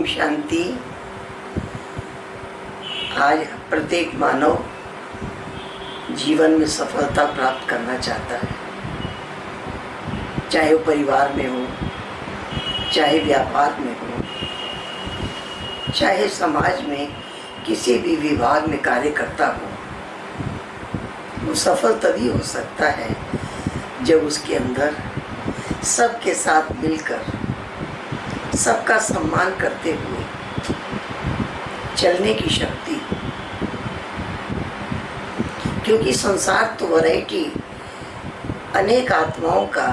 ओम शांति। आज प्रत्येक मानव जीवन में सफलता प्राप्त करना चाहता है, चाहे वो परिवार में हो, चाहे व्यापार में हो, चाहे समाज में किसी भी विभाग में कार्य करता हो। वो सफल तभी हो सकता है जब उसके अंदर सबके साथ मिलकर सबका सम्मान करते हुए चलने की शक्ति। क्योंकि संसार तो वैरायटी, अनेक आत्माओं का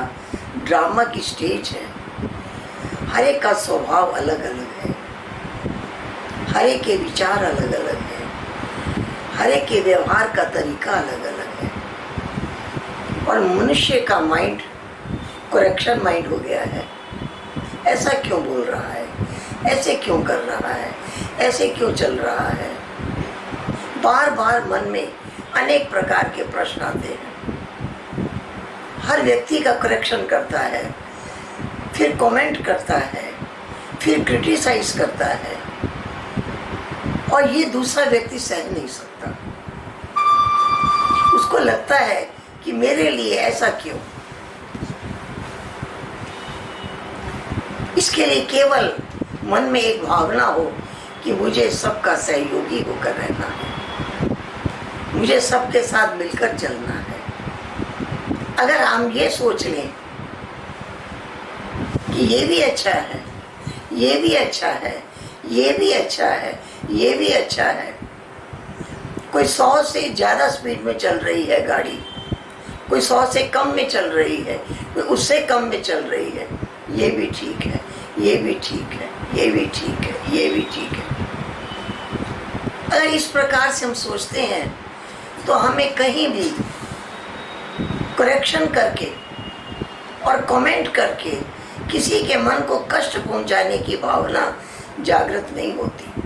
ड्रामा की स्टेज है। हर एक का स्वभाव अलग अलग है, हर एक के विचार अलग अलग है, हर एक के व्यवहार का तरीका अलग अलग है। और मनुष्य का माइंड करेक्शन माइंड हो गया है। ऐसा क्यों बोल रहा है, ऐसे क्यों कर रहा है, ऐसे क्यों चल रहा है। बार बार मन में अनेक प्रकार के प्रश्न आते हैं। हर व्यक्ति का करेक्शन करता है, फिर कमेंट करता है, फिर क्रिटिसाइज करता है, और ये दूसरा व्यक्ति सह नहीं सकता। उसको लगता है कि मेरे लिए ऐसा क्यों। इसके लिए केवल मन में एक भावना हो कि मुझे सबका सहयोगी होकर रहना है, मुझे सबके साथ मिलकर चलना है। अगर हम ये सोच लें कि ये भी अच्छा है, ये भी अच्छा है, ये भी अच्छा है, ये भी अच्छा है। कोई 100 से ज़्यादा स्पीड में चल रही है गाड़ी, कोई 100 से कम में चल रही है, कोई उससे कम में चल रही है। ये भी ठीक है, ये भी ठीक है, ये भी ठीक है, ये भी ठीक है। अगर इस प्रकार से हम सोचते हैं तो हमें कहीं भी करेक्शन करके और कमेंट करके किसी के मन को कष्ट पहुंचाने की भावना जागृत नहीं होती।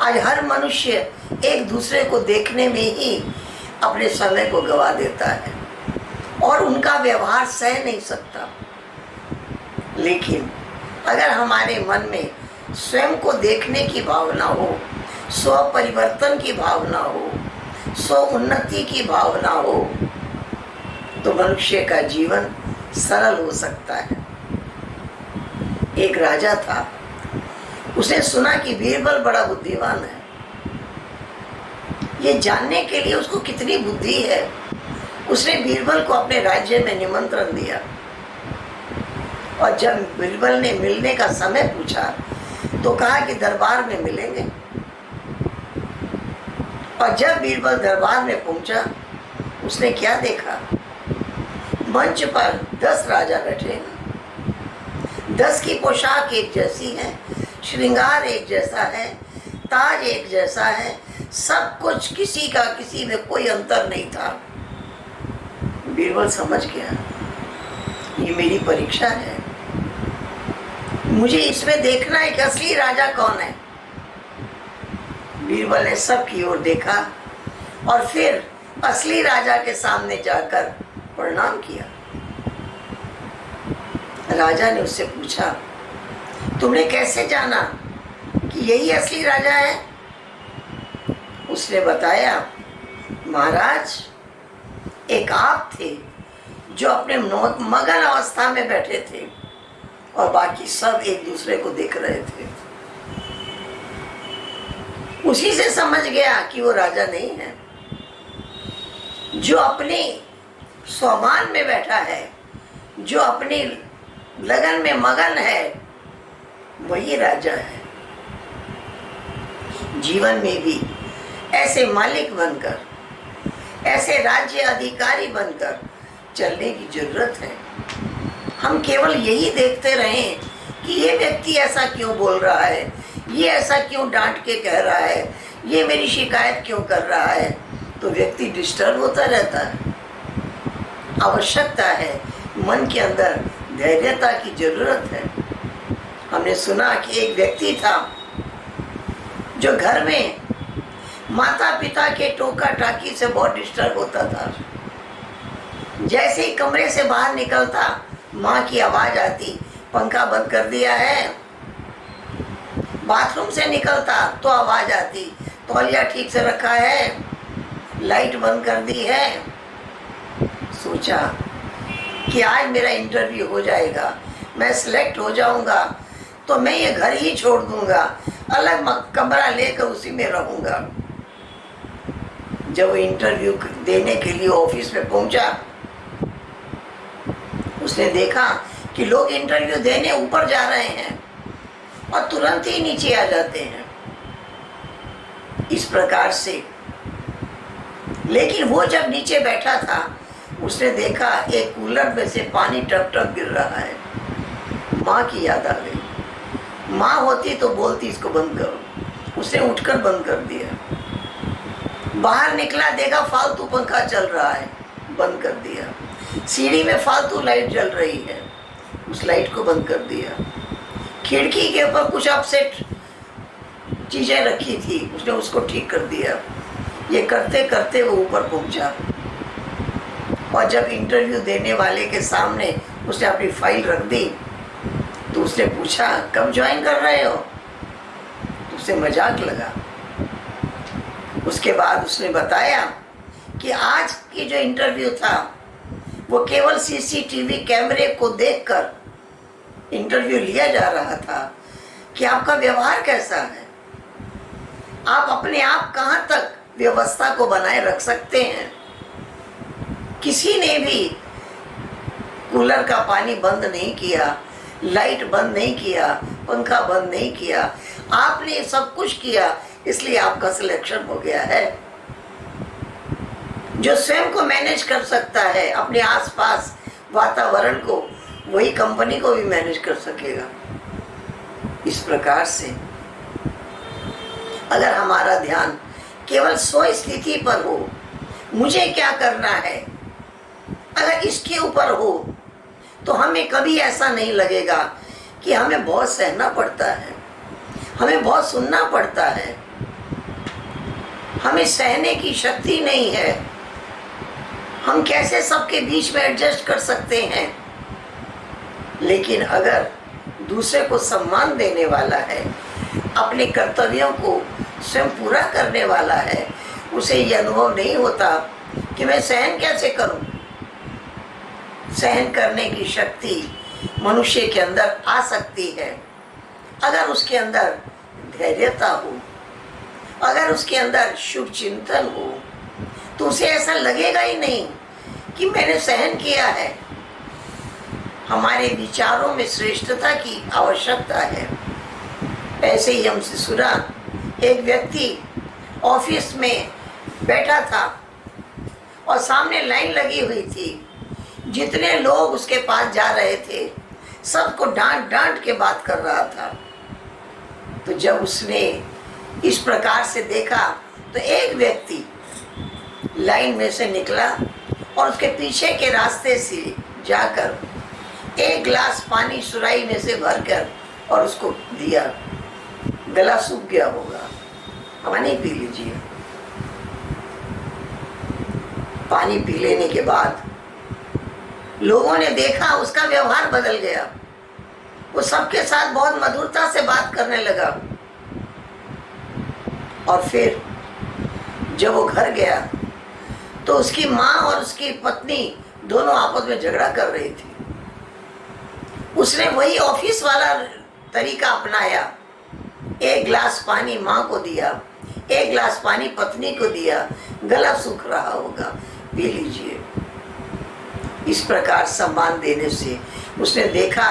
आज हर मनुष्य एक दूसरे को देखने में ही अपने समय को गवा देता है और उनका व्यवहार सह नहीं सकता। लेकिन अगर हमारे मन में स्वयं को देखने की भावना हो, स्व परिवर्तन की भावना हो, स्व उन्नति की भावना हो, तो मनुष्य का जीवन सरल हो सकता है। एक राजा था, उसने सुना कि बीरबल बड़ा बुद्धिमान है। ये जानने के लिए उसको कितनी बुद्धि है, उसने बीरबल को अपने राज्य में निमंत्रण दिया। और जब बीरबल ने मिलने का समय पूछा तो कहा कि दरबार में मिलेंगे। और जब बीरबल दरबार में पहुंचा, उसने क्या देखा? मंच पर 10 राजा बैठे हैं। 10 की पोशाक एक जैसी है, श्रृंगार एक जैसा है, ताज एक जैसा है, सब कुछ किसी का किसी में कोई अंतर नहीं था। बीरबल समझ गया, ये मेरी परीक्षा है, मुझे इसमें देखना है कि असली राजा कौन है। बीरबल ने सबकी ओर देखा और फिर असली राजा के सामने जाकर प्रणाम किया। राजा ने उससे पूछा, तुमने कैसे जाना कि यही असली राजा है? उसने बताया, महाराज, एक आप थे जो अपने मगन अवस्था में बैठे थे और बाकी सब एक दूसरे को देख रहे थे। उसी से समझ गया कि वो राजा नहीं है। जो अपने स्वमान में बैठा है, जो अपनी लगन में मगन है, वही राजा है। जीवन में भी ऐसे मालिक बनकर, ऐसे राज्य अधिकारी बनकर चलने की जरूरत है। हम केवल यही देखते रहें कि ये व्यक्ति ऐसा क्यों बोल रहा है, ये ऐसा क्यों डांट के कह रहा है, ये मेरी शिकायत क्यों कर रहा है, तो व्यक्ति डिस्टर्ब होता रहता है। आवश्यकता है, मन के अंदर धैर्यता की जरूरत है। हमने सुना कि एक व्यक्ति था जो घर में माता पिता के टोका टाकी से बहुत डिस्टर्ब होता था। जैसे ही कमरे से बाहर निकलता, माँ की आवाज़ आती, पंखा बंद कर दिया है। बाथरूम से निकलता तो आवाज आती, तौलिया ठीक से रखा है, लाइट बंद कर दी है। सोचा कि आज मेरा इंटरव्यू हो जाएगा, मैं सिलेक्ट हो जाऊंगा तो मैं ये घर ही छोड़ दूंगा, अलग कमरा लेकर उसी में रहूंगा। जब वो इंटरव्यू देने के लिए ऑफिस में पहुंचा, उसने देखा कि लोग इंटरव्यू देने ऊपर जा रहे हैं और तुरंत ही नीचे आ जाते हैं, इस प्रकार से। लेकिन वो जब नीचे बैठा था, उसने देखा एक कूलर में से पानी टप टप गिर रहा है। माँ की याद आ गई। माँ होती तो बोलती इसको बंद करो, उसने उठकर बंद कर दिया। बाहर निकला, देखा फालतू पंखा चल रहा है, बंद कर दिया। सीढ़ी में फालतू लाइट जल रही है, उस लाइट को बंद कर दिया। खिड़की के ऊपर कुछ अपसेट चीजें रखी थी, उसने उसको ठीक कर दिया। ये करते करते वो ऊपर पहुंचा और जब इंटरव्यू देने वाले के सामने उसने अपनी फाइल रख दी तो उसने पूछा, कब ज्वाइन कर रहे हो? तो उसे मजाक लगा। उसके बाद उसने बताया कि आज की जो इंटरव्यू था वो केवल सीसीटीवी कैमरे को देखकर इंटरव्यू लिया जा रहा था कि आपका व्यवहार कैसा है, आप अपने आप कहाँ तक व्यवस्था को बनाए रख सकते हैं। किसी ने भी कूलर का पानी बंद नहीं किया, लाइट बंद नहीं किया, पंखा बंद नहीं किया, आपने सब कुछ किया, इसलिए आपका सिलेक्शन हो गया है। जो स्वयं को मैनेज कर सकता है अपने आसपास वातावरण को, वही कंपनी को भी मैनेज कर सकेगा। इस प्रकार से अगर हमारा ध्यान केवल स्व स्थिति पर हो, मुझे क्या करना है, अगर इसके ऊपर हो तो हमें कभी ऐसा नहीं लगेगा कि हमें बहुत सहना पड़ता है, हमें बहुत सुनना पड़ता है, हमें सहने की शक्ति नहीं है, हम कैसे सबके बीच में एडजस्ट कर सकते हैं। लेकिन अगर दूसरे को सम्मान देने वाला है, अपने कर्तव्यों को स्वयं पूरा करने वाला है, उसे ये अनुभव नहीं होता कि मैं सहन कैसे करूं। सहन करने की शक्ति मनुष्य के अंदर आ सकती है अगर उसके अंदर धैर्यता हो, अगर उसके अंदर शुभ चिंतन हो, तो उसे ऐसा लगेगा ही नहीं कि मैंने सहन किया है। हमारे विचारों में श्रेष्ठता की आवश्यकता है। ऐसे ही हमसे सुना, एक व्यक्ति ऑफिस में बैठा था और सामने लाइन लगी हुई थी। जितने लोग उसके पास जा रहे थे, सबको डांट डांट के बात कर रहा था। तो जब उसने इस प्रकार से देखा तो एक व्यक्ति लाइन में से निकला और उसके पीछे के रास्ते से जाकर एक गिलास पानी सुराही में से भरकर और उसको दिया। गला सूख गया होगा, पानी पी लीजिए। पानी पी लेने के बाद लोगों ने देखा उसका व्यवहार बदल गया। वो सबके साथ बहुत मधुरता से बात करने लगा। और फिर जब वो घर गया तो उसकी माँ और उसकी पत्नी दोनों आपस में झगड़ा कर रही थी। उसने वही ऑफिस वाला तरीका अपनाया। एक गिलास पानी माँ को दिया, एक गिलास पानी पत्नी को दिया। गला सूख रहा होगा, पी लीजिए। इस प्रकार सम्मान देने से उसने देखा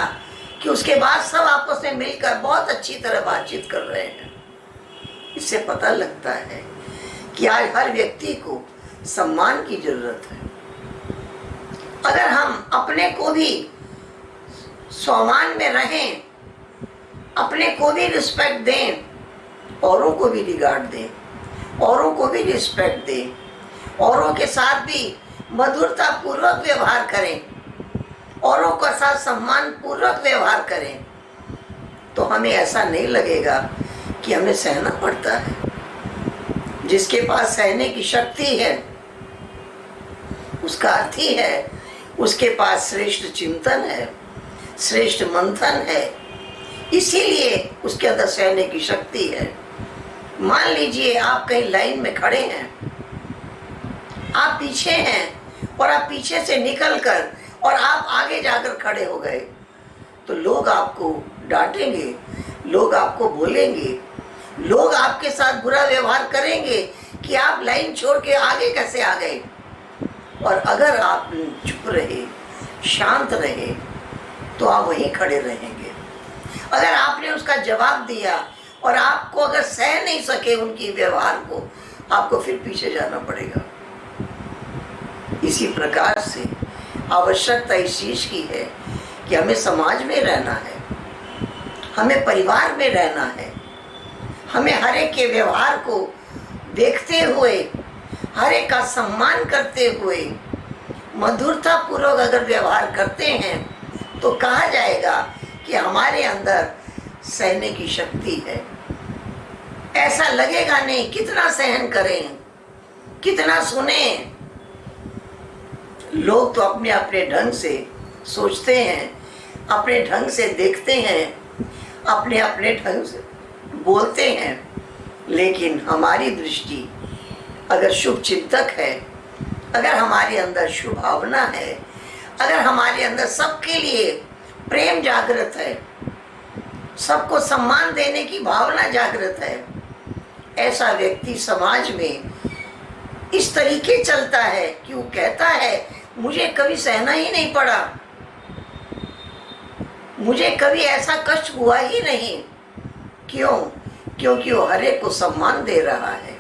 कि उसके बाद सब आपस में मिलकर बहुत अच्छी तरह बातचीत कर रहे हैं। इससे पता लगता है कि आज हर व्यक्ति को सम्मान की जरूरत है। अगर हम अपने को भी सम्मान में रहें, अपने को भी रिस्पेक्ट दें, औरों को भी रिगार्ड दें, औरों को भी रिस्पेक्ट दें, औरों के साथ भी मधुरता पूर्वक व्यवहार करें, औरों के साथ सम्मान पूर्वक व्यवहार करें, तो हमें ऐसा नहीं लगेगा कि हमें सहना पड़ता है। जिसके पास सहने की शक्ति है, उसका अर्थ ही है उसके पास श्रेष्ठ चिंतन है, श्रेष्ठ मंथन है इसीलिए उसके अंदर सहने की शक्ति है। मान लीजिए आप कहीं लाइन में खड़े हैं, आप पीछे हैं और आप पीछे से निकलकर और आप आगे जाकर खड़े हो गए, तो लोग आपको डांटेंगे, लोग आपको बोलेंगे, लोग आपके साथ बुरा व्यवहार करेंगे कि आप लाइन छोड़ के आगे कैसे आ गए। और अगर आप चुप रहे, शांत रहे, तो आप वहीं खड़े रहेंगे। अगर आपने उसका जवाब दिया और आपको अगर सह नहीं सके उनकी व्यवहार को, आपको फिर पीछे जाना पड़ेगा। इसी प्रकार से आवश्यकता इस चीज की है कि हमें समाज में रहना है, हमें परिवार में रहना है, हमें हर एक के व्यवहार को देखते हुए, हर एक का सम्मान करते हुए, मधुरता पूर्वक अगर व्यवहार करते हैं तो कहा जाएगा कि हमारे अंदर सहने की शक्ति है। ऐसा लगेगा नहीं कितना सहन करें, कितना सुने। लोग तो अपने अपने ढंग से सोचते हैं, अपने ढंग से देखते हैं, अपने अपने ढंग से बोलते हैं, लेकिन हमारी दृष्टि अगर शुभ चिंतक है, अगर हमारे अंदर शुभ भावना है, अगर हमारे अंदर सबके लिए प्रेम जागृत है, सबको सम्मान देने की भावना जागृत है, ऐसा व्यक्ति समाज में इस तरीके चलता है कि वो कहता है मुझे कभी सहना ही नहीं पड़ा, मुझे कभी ऐसा कष्ट हुआ ही नहीं। क्यों? क्योंकि वो हर एक को सम्मान दे रहा है,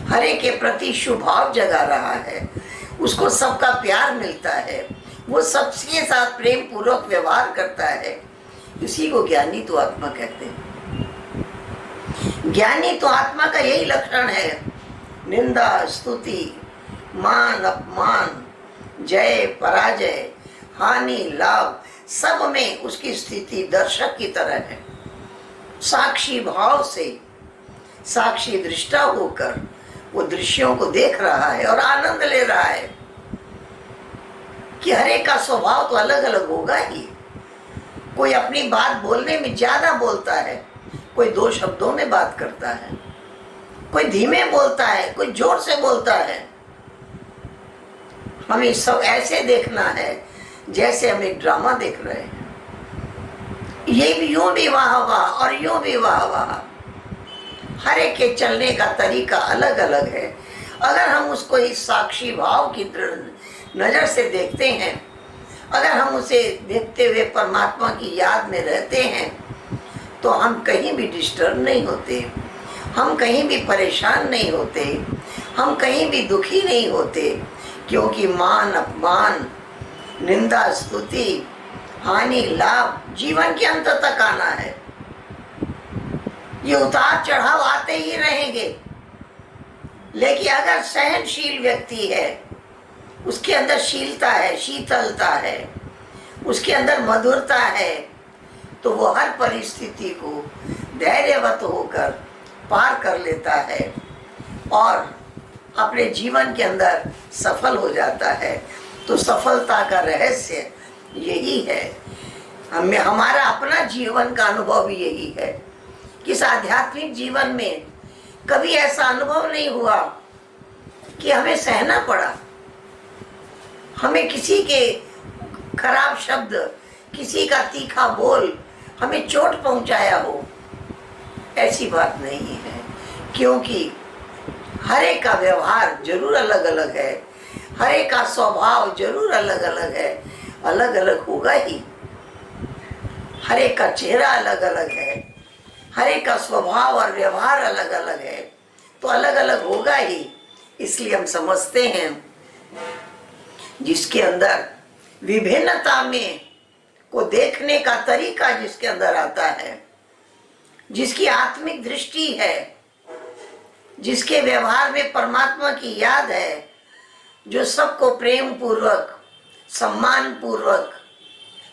हर एक के प्रति शुभ भाव जगा रहा है, उसको सबका प्यार मिलता है, वो सबके साथ प्रेम पूर्वक व्यवहार करता है। इसी को ज्ञानी तो आत्मा कहते हैं। ज्ञानी तो आत्मा का यही लक्षण है। निंदा, स्तुति, मान, अपमान, जय, पराजय, हानि, लाभ, सब में उसकी स्थिति दर्शक की तरह है। साक्षी भाव से, साक्षी दृष्टा होकर वो दृश्यों को देख रहा है और आनंद ले रहा है कि हर एक का स्वभाव तो अलग अलग होगा ही। कोई अपनी बात बोलने में ज्यादा बोलता है, कोई 2 शब्दों में बात करता है, कोई धीमे बोलता है, कोई जोर से बोलता है। हमें सब ऐसे देखना है जैसे हम एक ड्रामा देख रहे हैं। ये भी यूं भी वाह वाह और यूं भी वाह वाह। हर एक के चलने का तरीका अलग अलग है। अगर हम उसको इस साक्षी भाव की नजर से देखते हैं, अगर हम उसे देखते हुए परमात्मा की याद में रहते हैं, तो हम कहीं भी डिस्टर्ब नहीं होते, हम कहीं भी परेशान नहीं होते, हम कहीं भी दुखी नहीं होते। क्योंकि मान, अपमान, निंदा, स्तुति, हानि, लाभ जीवन के अंत तक आना है। ये उतार चढ़ाव आते ही रहेंगे। लेकिन अगर सहनशील व्यक्ति है, उसके अंदर शीलता है, शीतलता है, उसके अंदर मधुरता है, तो वो हर परिस्थिति को धैर्यवत होकर पार कर लेता है और अपने जीवन के अंदर सफल हो जाता है। तो सफलता का रहस्य यही है। हमारा अपना जीवन का अनुभव भी यही है कि इस आध्यात्मिक जीवन में कभी ऐसा अनुभव नहीं हुआ कि हमें सहना पड़ा, हमें किसी के खराब शब्द, किसी का तीखा बोल हमें चोट पहुंचाया हो। ऐसी बात नहीं है, क्योंकि हर एक का व्यवहार जरूर अलग अलग है, हर एक का स्वभाव जरूर अलग अलग है, अलग अलग होगा ही। हर एक का चेहरा अलग अलग है, हर एक का स्वभाव और व्यवहार अलग अलग है, तो अलग अलग होगा ही। इसलिए हम समझते हैं जिसके अंदर विभिन्नता में को देखने का तरीका जिसके अंदर आता है, जिसकी आत्मिक दृष्टि है, जिसके व्यवहार में परमात्मा की याद है, जो सबको प्रेम पूर्वक, सम्मान पूर्वक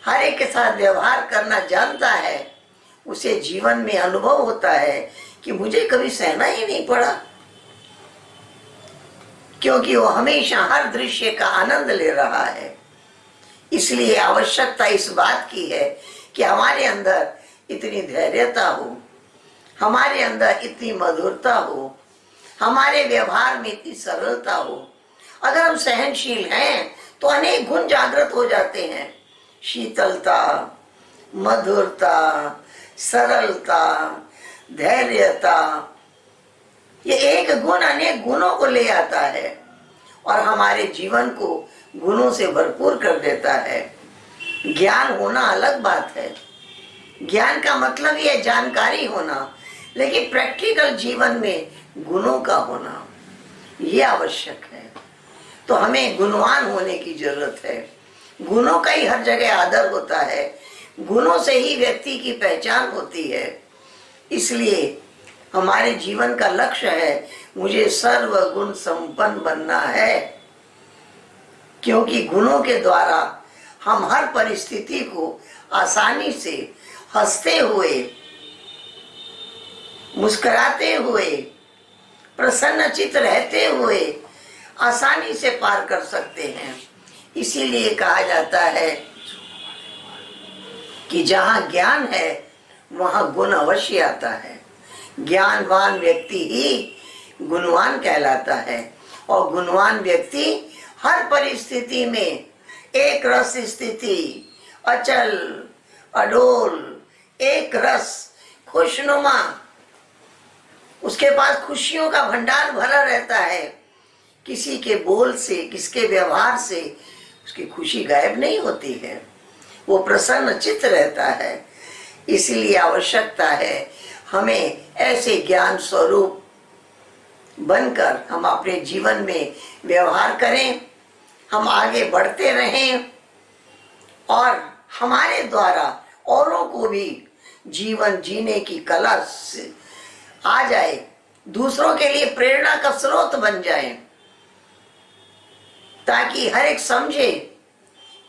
हर एक के साथ व्यवहार करना जानता है, उसे जीवन में अनुभव होता है कि मुझे कभी सहना ही नहीं पड़ा, क्योंकि वो हमेशा हर दृश्य का आनंद ले रहा है। इसलिए आवश्यकता इस बात की है कि हमारे अंदर इतनी धैर्यता हो, हमारे अंदर इतनी मधुरता हो, हमारे व्यवहार में इतनी सरलता हो। अगर हम सहनशील हैं तो अनेक गुण जागृत हो जाते हैं। शीतलता, मधुरता, सरलता, धैर्यता, ये एक गुण अनेक गुणों को ले आता है और हमारे जीवन को गुणों से भरपूर कर देता है। ज्ञान होना अलग बात है, ज्ञान का मतलब ये जानकारी होना, लेकिन प्रैक्टिकल जीवन में गुणों का होना ये आवश्यक है। तो हमें गुणवान होने की जरूरत है। गुणों का ही हर जगह आदर होता है, गुणों से ही व्यक्ति की पहचान होती है। इसलिए हमारे जीवन का लक्ष्य है, मुझे सर्व गुण संपन्न बनना है, क्योंकि गुणों के द्वारा हम हर परिस्थिति को आसानी से हंसते हुए, मुस्कुराते हुए, प्रसन्नचित्त रहते हुए आसानी से पार कर सकते हैं। इसीलिए कहा जाता है कि जहाँ ज्ञान है वहाँ गुण अवश्य आता है। ज्ञानवान व्यक्ति ही गुणवान कहलाता है और गुणवान व्यक्ति हर परिस्थिति में एक रस स्थिति, अचल अडोल, एक रस, खुशनुमा, उसके पास खुशियों का भंडार भरा रहता है। किसी के बोल से, किसके व्यवहार से उसकी खुशी गायब नहीं होती है, वो प्रसन्न चित्त रहता है। इसलिए आवश्यकता है हमें ऐसे ज्ञान स्वरूप बनकर हम अपने जीवन में व्यवहार करें, हम आगे बढ़ते रहें और हमारे द्वारा औरों को भी जीवन जीने की कला आ जाए, दूसरों के लिए प्रेरणा का स्रोत बन जाए, ताकि हर एक समझे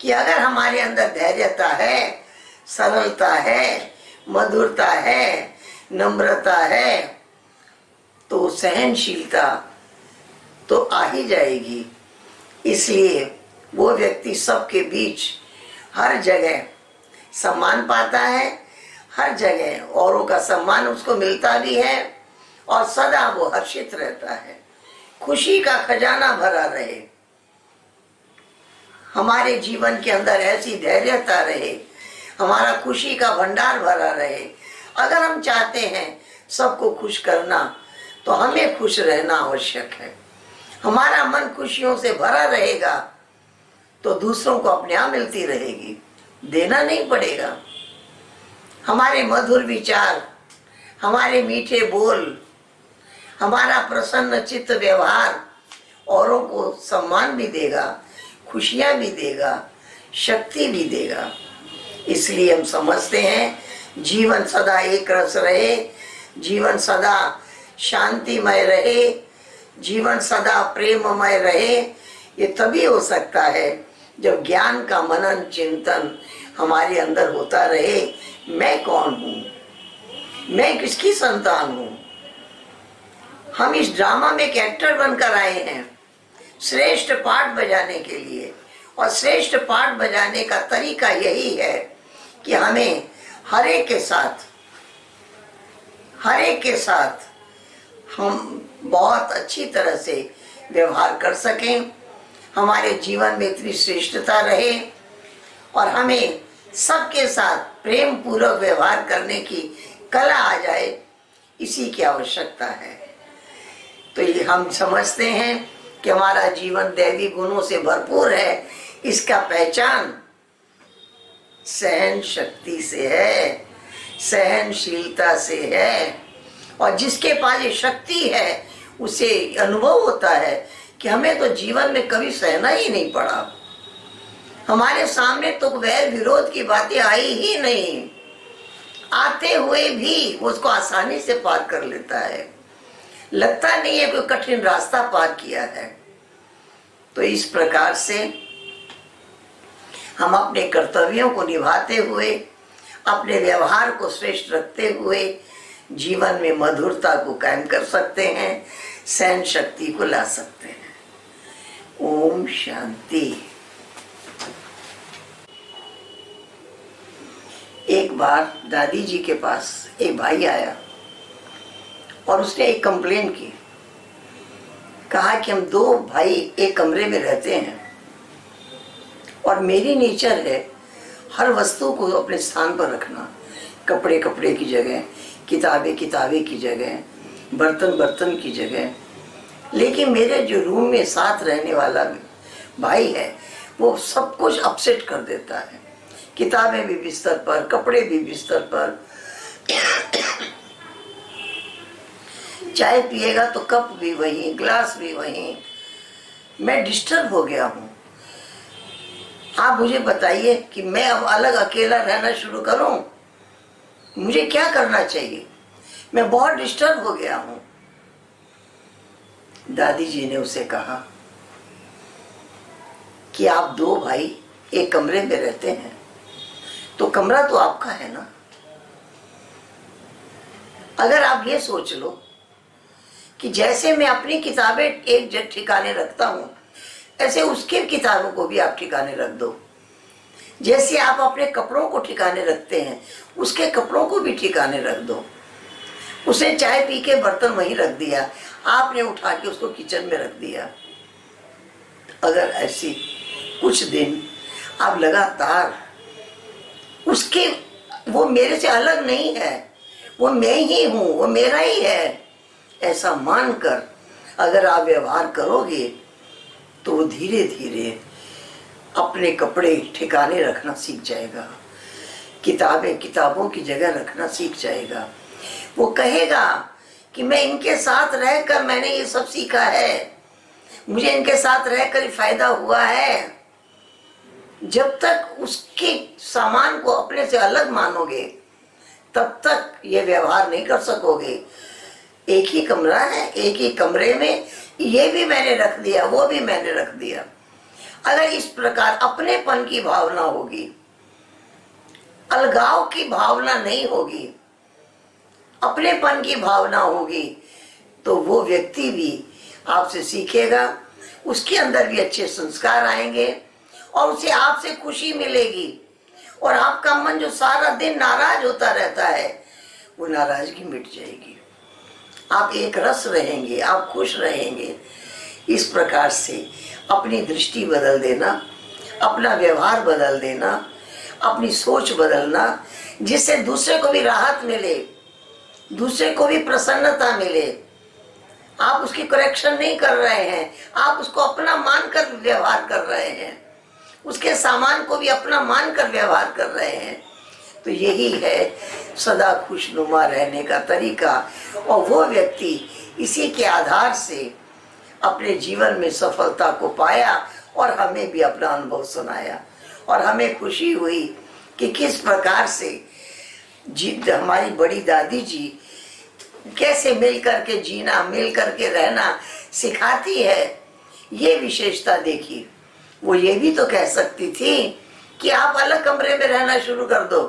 कि अगर हमारे अंदर धैर्यता है, सरलता है, मधुरता है, नम्रता है, तो सहनशीलता तो आ ही जाएगी। इसलिए वो व्यक्ति सबके बीच हर जगह सम्मान पाता है, हर जगह औरों का सम्मान उसको मिलता भी है और सदा वो हर्षित रहता है। खुशी का खजाना भरा रहे, हमारे जीवन के अंदर ऐसी धैर्यता रहे, हमारा खुशी का भंडार भरा रहे। अगर हम चाहते हैं सबको खुश करना तो हमें खुश रहना आवश्यक है। हमारा मन खुशियों से भरा रहेगा तो दूसरों को अपने आप मिलती रहेगी, देना नहीं पड़ेगा। हमारे मधुर विचार, हमारे मीठे बोल, हमारा प्रसन्न चित्त व्यवहार औरों को सम्मान भी देगा, खुशियाँ भी देगा, शक्ति भी देगा। इसलिए हम समझते हैं जीवन सदा एक रस रहे, जीवन सदा शांतिमय रहे, जीवन सदा प्रेममय रहे। ये तभी हो सकता है जब ज्ञान का मनन चिंतन हमारे अंदर होता रहे। मैं कौन हूँ, मैं किसकी संतान हूँ। हम इस ड्रामा में एक एक्टर बनकर आए हैं श्रेष्ठ पाठ बजाने के लिए, और श्रेष्ठ पाठ बजाने का तरीका यही है कि हमें हर एक के साथ हम बहुत अच्छी तरह से व्यवहार कर सकें, हमारे जीवन में इतनी श्रेष्ठता रहे और हमें सबके साथ प्रेम पूर्वक व्यवहार करने की कला आ जाए, इसी की आवश्यकता है। तो ये हम समझते हैं कि हमारा जीवन दैवी गुणों से भरपूर है। इसका पहचान सहन शक्ति से है, सहनशीलता से है, और जिसके पास ये शक्ति है उसे अनुभव होता है कि हमें तो जीवन में कभी सहना ही नहीं पड़ा। हमारे सामने तो वैर विरोध की बातें आई ही नहीं, आते हुए भी उसको आसानी से पार कर लेता है, लगता नहीं है कोई कठिन रास्ता पार किया है। तो इस प्रकार से हम अपने कर्तव्यों को निभाते हुए, अपने व्यवहार को श्रेष्ठ रखते हुए जीवन में मधुरता को कायम कर सकते हैं, सहन शक्ति को ला सकते हैं। ओम शांति। एक बार दादी जी के पास एक भाई आया और उसने एक कंप्लेन की। कहा कि हम दो भाई एक कमरे में रहते हैं और मेरी नेचर है हर वस्तु को अपने स्थान पर रखना। कपड़े कपड़े की जगह, किताबें किताबें की जगह, बर्तन बर्तन की जगह। लेकिन मेरे जो रूम में साथ रहने वाला भाई है वो सब कुछ अपसेट कर देता है। किताबें भी बिस्तर पर, कपड़े भी बिस्तर पर, चाय पिएगा तो कप भी वहीं, ग्लास भी वहीं। मैं डिस्टर्ब हो गया हूँ। आप मुझे बताइए कि मैं अब अलग अकेला रहना शुरू करूं? मुझे क्या करना चाहिए? मैं बहुत डिस्टर्ब हो गया हूं। दादी जी ने उसे कहा कि आप दो भाई एक कमरे में रहते हैं तो कमरा तो आपका है ना। अगर आप ये सोच लो कि जैसे मैं अपनी किताबें एक जगह ठिकाने रखता हूं ऐसे उसके किताबों को भी आप ठिकाने रख दो। जैसे आप अपने कपड़ों को ठिकाने रखते हैं उसके कपड़ों को भी ठिकाने रख दो। उसने चाय पी के बर्तन वहीं रख दिया, आपने उठा के उसको किचन में रख दिया। अगर ऐसी कुछ दिन आप लगातार उसके, वो मेरे से अलग नहीं है, वो मैं ही हूँ, वो मेरा ही है, ऐसा मानकर अगर आप व्यवहार करोगे तो वो धीरे धीरे अपने कपड़े ठिकाने रखना सीख जाएगा, किताबें किताबों की जगह रखना सीख जाएगा। वो कहेगा कि मैं इनके साथ रहकर मैंने ये सब सीखा है, मुझे इनके साथ रहकर फायदा हुआ है। जब तक उसके सामान को अपने से अलग मानोगे तब तक ये व्यवहार नहीं कर सकोगे। एक ही कमरा है, एक ही कमरे में ये भी मैंने रख दिया, वो भी मैंने रख दिया। अगर इस प्रकार अपनेपन की भावना होगी, अलगाव की भावना नहीं होगी, अपनेपन की भावना होगी, तो वो व्यक्ति भी आपसे सीखेगा, उसके अंदर भी अच्छे संस्कार आएंगे और उसे आपसे खुशी मिलेगी। और आपका मन जो सारा दिन नाराज होता रहता है वो नाराजगी मिट जाएगी। आप एक रस रहेंगे, आप खुश रहेंगे। इस प्रकार से अपनी दृष्टि बदल देना, अपना व्यवहार बदल देना, अपनी सोच बदलना, जिससे दूसरे को भी राहत मिले, दूसरे को भी प्रसन्नता मिले। आप उसकी करेक्शन नहीं कर रहे हैं, आप उसको अपना मानकर व्यवहार कर रहे हैं, उसके सामान को भी अपना मानकर व्यवहार कर रहे हैं। तो यही है सदा खुशनुमा रहने का तरीका। और वो व्यक्ति इसी के आधार से अपने जीवन में सफलता को पाया और हमें भी अपना अनुभव सुनाया। और हमें खुशी हुई कि किस प्रकार से हमारी बड़ी दादी जी कैसे मिल करके जीना, मिल करके रहना सिखाती है। ये विशेषता देखी। वो ये भी तो कह सकती थी कि आप अलग कमरे में रहना शुरू कर दो,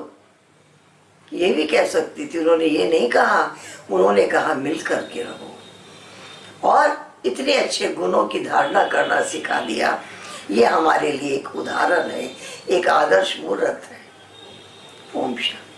ये भी कह सकती थी। उन्होंने ये नहीं कहा, उन्होंने कहा मिल करके रहो और इतने अच्छे गुणों की धारणा करना सिखा दिया। ये हमारे लिए एक उदाहरण है, एक आदर्श मूर्त है। ओम शांति।